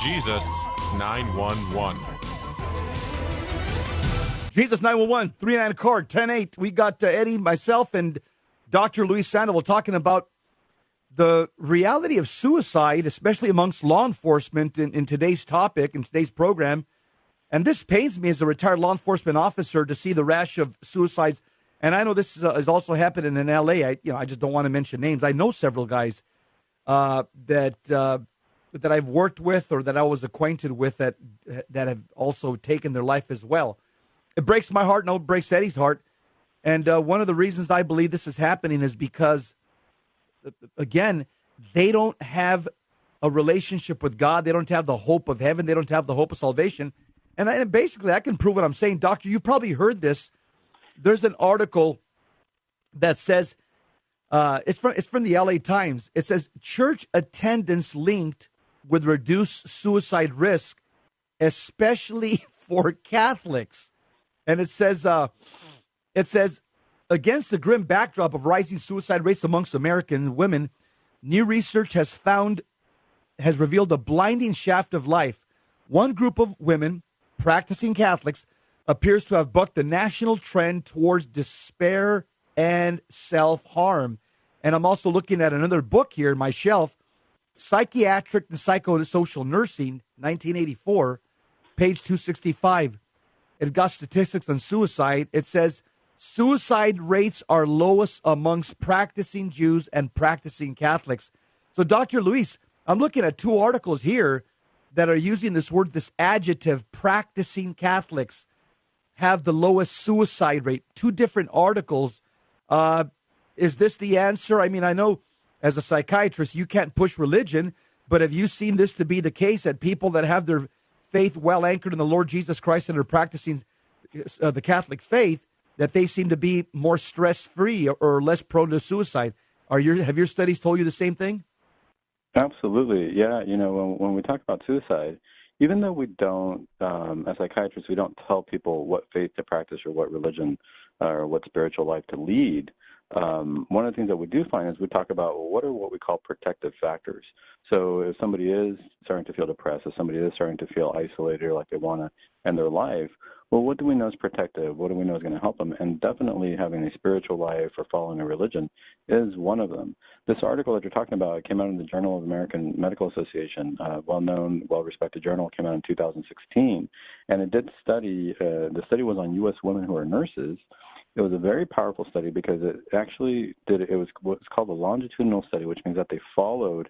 Jesus 911. Jesus 911, 39 Accord, 10-8. We got Eddie, myself, and Dr. Louis Sandoval talking about the reality of suicide, especially amongst law enforcement in today's topic, in today's program. And this pains me as a retired law enforcement officer to see the rash of suicides. And I know this is also happening in L.A. I just don't want to mention names. I know several guys that I've worked with or that I was acquainted with that have also taken their life as well. It breaks my heart, and it breaks Eddie's heart. And one of the reasons I believe this is happening is because, again, they don't have a relationship with God. They don't have the hope of heaven. They don't have the hope of salvation. And basically, I can prove what I'm saying. Doctor, you've probably heard this. There's an article that says, it's from the LA Times. It says, church attendance linked with reduced suicide risk, especially for Catholics. And it says, against the grim backdrop of rising suicide rates amongst American women, new research has revealed a blinding shaft of life. One group of women, practicing Catholics, appears to have bucked the national trend towards despair and self-harm. And I'm also looking at another book here in my shelf, Psychiatric and Psychosocial Nursing, 1984, page 265. It got statistics on suicide. It says suicide rates are lowest amongst practicing Jews and practicing Catholics. So, Dr. Luis, I'm looking at two articles here that are using this word, this adjective, practicing Catholics have the lowest suicide rate. Two different articles. Is this the answer? I mean, I know as a psychiatrist, you can't push religion, but have you seen this to be the case, that people that have their faith well anchored in the Lord Jesus Christ and are practicing the Catholic faith, that they seem to be more stress-free or less prone to suicide? Have your studies told you the same thing? Absolutely. Yeah. When we talk about suicide, even though we don't, as psychiatrists, we don't tell people what faith to practice or what religion or what spiritual life to lead. One of the things that we do find is we talk about what we call protective factors. So if somebody is starting to feel depressed, if somebody is starting to feel isolated or like they want to end their life, well, what do we know is protective? What do we know is going to help them? And definitely having a spiritual life or following a religion is one of them. This article that you're talking about came out in the Journal of the American Medical Association, well-known, well-respected journal, came out in 2016. And it did study, the study was on U.S. women who are nurses. It was a very powerful study because it actually it was what's called a longitudinal study, which means that they followed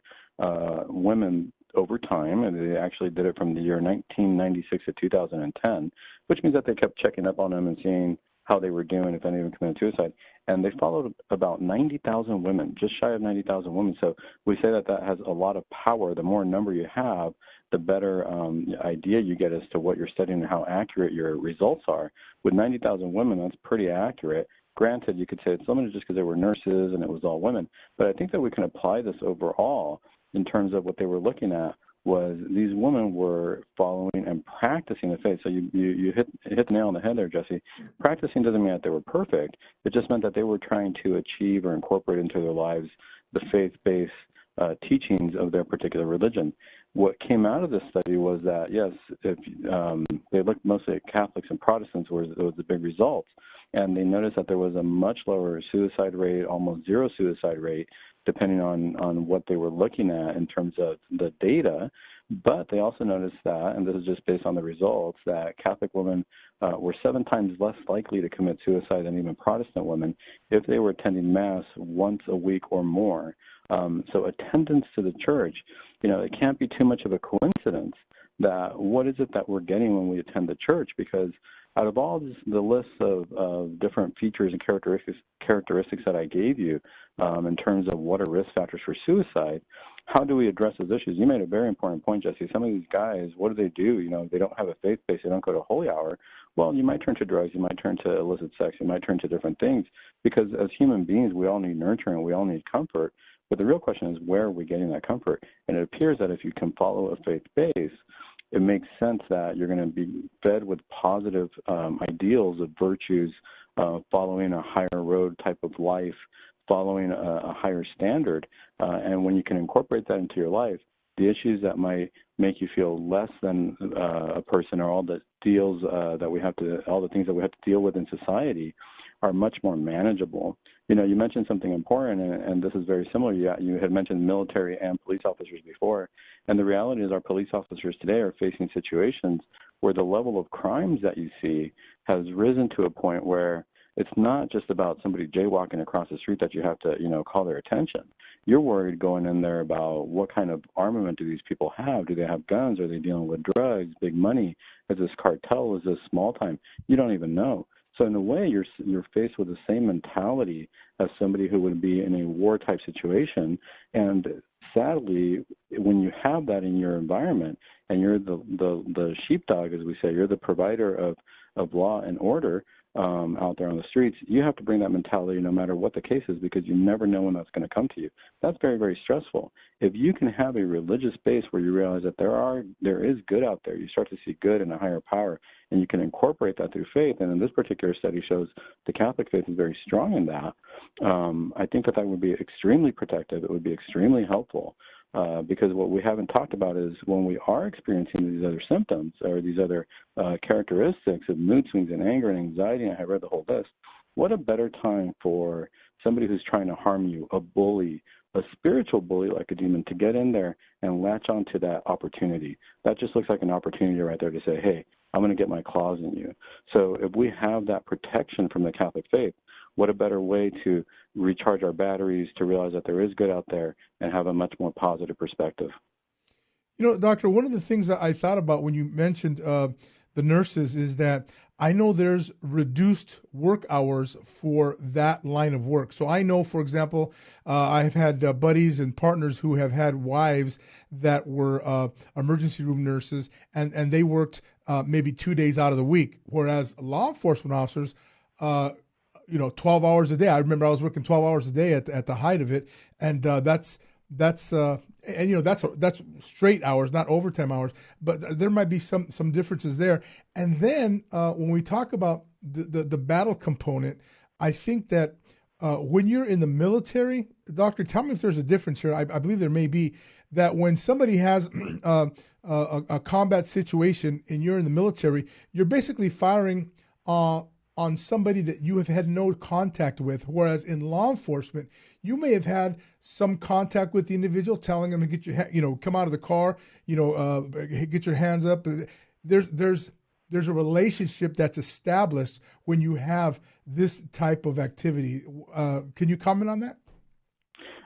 women over time, and they actually did it from the year 1996 to 2010, which means that they kept checking up on them and seeing how they were doing, if any of them committed suicide. And they followed about 90,000 women, just shy of 90,000 women. So we say that has a lot of power. The more number you have, the better idea you get as to what you're studying and how accurate your results are. With 90,000 women, that's pretty accurate. Granted, you could say it's limited just because they were nurses and it was all women. But I think that we can apply this overall in terms of what they were looking at was these women were following and practicing the faith. So you hit the nail on the head there, Jesse. Practicing doesn't mean that they were perfect. It just meant that they were trying to achieve or incorporate into their lives the faith-based teachings of their particular religion. What came out of this study was that, yes, if they looked mostly at Catholics and Protestants, was the big results. And they noticed that there was a much lower suicide rate, almost zero suicide rate, depending on what they were looking at in terms of the data. But they also noticed that, and this is just based on the results, that Catholic women were 7 times less likely to commit suicide than even Protestant women if they were attending Mass once a week or more. So attendance to the church, it can't be too much of a coincidence that what is it that we're getting when we attend the church? Because out of all the lists of different features and characteristics that I gave you in terms of what are risk factors for suicide, how do we address those issues? You made a very important point, Jesse. Some of these guys, what do? They don't have a faith base. They don't go to holy hour. Well, you might turn to drugs. You might turn to illicit sex. You might turn to different things because as human beings, we all need nurturing. We all need comfort. But the real question is, where are we getting that comfort? And it appears that if you can follow a faith base, it makes sense that you're going to be fed with positive ideals of virtues, following a higher road type of life, following a higher standard. And when you can incorporate that into your life, the issues that might make you feel less than a person, or all the deals that we have to, all the things that we have to deal with in society, are much more manageable. You know, you mentioned something important, and this is very similar. You had mentioned military and police officers before, and the reality is our police officers today are facing situations where the level of crimes that you see has risen to a point where it's not just about somebody jaywalking across the street that you have to, call their attention. You're worried going in there about what kind of armament do these people have? Do they have guns? Are they dealing with drugs, big money? Is this cartel? Is this small time? You don't even know. So in a way, you're faced with the same mentality as somebody who would be in a war-type situation. And sadly, when you have that in your environment, and you're the sheepdog, as we say, you're the provider of law and order out there on the streets, you have to bring that mentality no matter what the case is, because you never know when that's going to come to you. That's very, very stressful. If you can have a religious base where you realize that there is good out there, you start to see good and a higher power, and you can incorporate that through faith, and in this particular study shows the Catholic faith is very strong in that, I think that would be extremely protective. It would be extremely helpful. Because what we haven't talked about is when we are experiencing these other symptoms or these other characteristics of mood swings and anger and anxiety, and I have read the whole list, what a better time for somebody who's trying to harm you, a bully, a spiritual bully like a demon, to get in there and latch onto that opportunity. That just looks like an opportunity right there to say, hey, I'm going to get my claws in you. So if we have that protection from the Catholic faith, what a better way to recharge our batteries, to realize that there is good out there and have a much more positive perspective. You know, Doctor, one of the things that I thought about when you mentioned the nurses is that I know there's reduced work hours for that line of work. So I know, for example, I've had buddies and partners who have had wives that were emergency room nurses, and they worked maybe 2 days out of the week, whereas law enforcement officers 12 hours a day. I remember I was working 12 hours a day at the height of it, and that's straight hours, not overtime hours. But there might be some differences there. And then when we talk about the battle component, I think that when you're in the military, Doctor, tell me if there's a difference here. I believe there may be, that when somebody has a combat situation and you're in the military, you're basically firing on somebody that you have had no contact with, whereas in law enforcement, you may have had some contact with the individual, telling them to get your, come out of the car, get your hands up. There's a relationship that's established when you have this type of activity. Can you comment on that?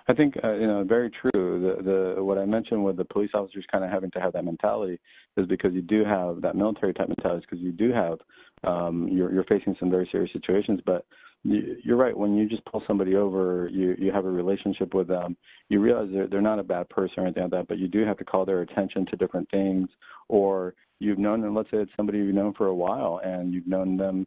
I think, very true. What I mentioned with the police officers kind of having to have that mentality is because you do have that military type mentality, because you do have, you're facing some very serious situations. But you're right. When you just pull somebody over, you have a relationship with them, you realize they're not a bad person or anything like that, but you do have to call their attention to different things. Or you've known them, let's say it's somebody you've known for a while, and you've known them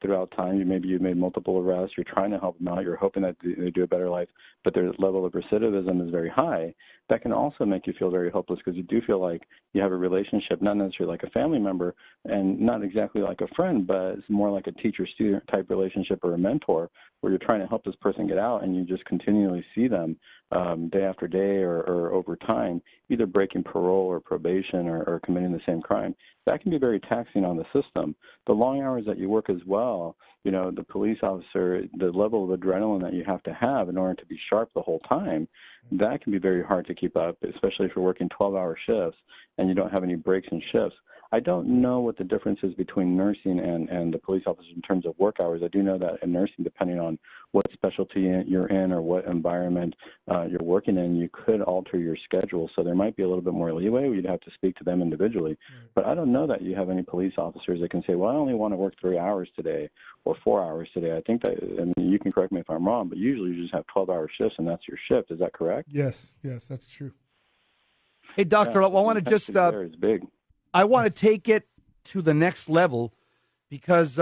throughout time. Maybe you've made multiple arrests. You're trying to help them out. You're hoping that they do a better life, but their level of recidivism is very high. That can also make you feel very hopeless, because you do feel like you have a relationship, not necessarily like a family member and not exactly like a friend, but it's more like a teacher-student type relationship or a mentor, where you're trying to help this person get out, and you just continually see them day after day or over time, either breaking parole or probation or committing the same crime. That can be very taxing on the system. The long hours that you work as well, the police officer, the level of adrenaline that you have to have in order to be sharp the whole time, that can be very hard to keep up, especially if you're working 12-hour shifts and you don't have any breaks in shifts. I don't know what the difference is between nursing and the police officers in terms of work hours. I do know that in nursing, depending on what specialty you're in or what environment you're working in, you could alter your schedule. So there might be a little bit more leeway. You'd have to speak to them individually. But I don't know that you have any police officers that can say, well, I only want to work 3 hours today or 4 hours today. I think that, and you can correct me if I'm wrong, but usually you just have 12-hour shifts, and that's your shift. Is that correct? Yes, that's true. Hey, Doctor, I want to just it's big. I want to take it to the next level, because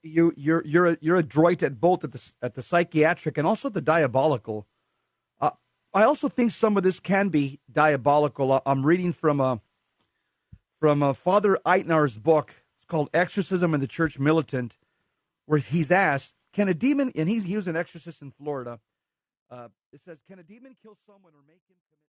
you're a adroit at both at the psychiatric and also the diabolical. I also think some of this can be diabolical. I'm reading from Father Eitner's book. It's called Exorcism in the Church Militant, where he's asked, can a demon, and he was an exorcist in Florida. It says, can a demon kill someone or make him commit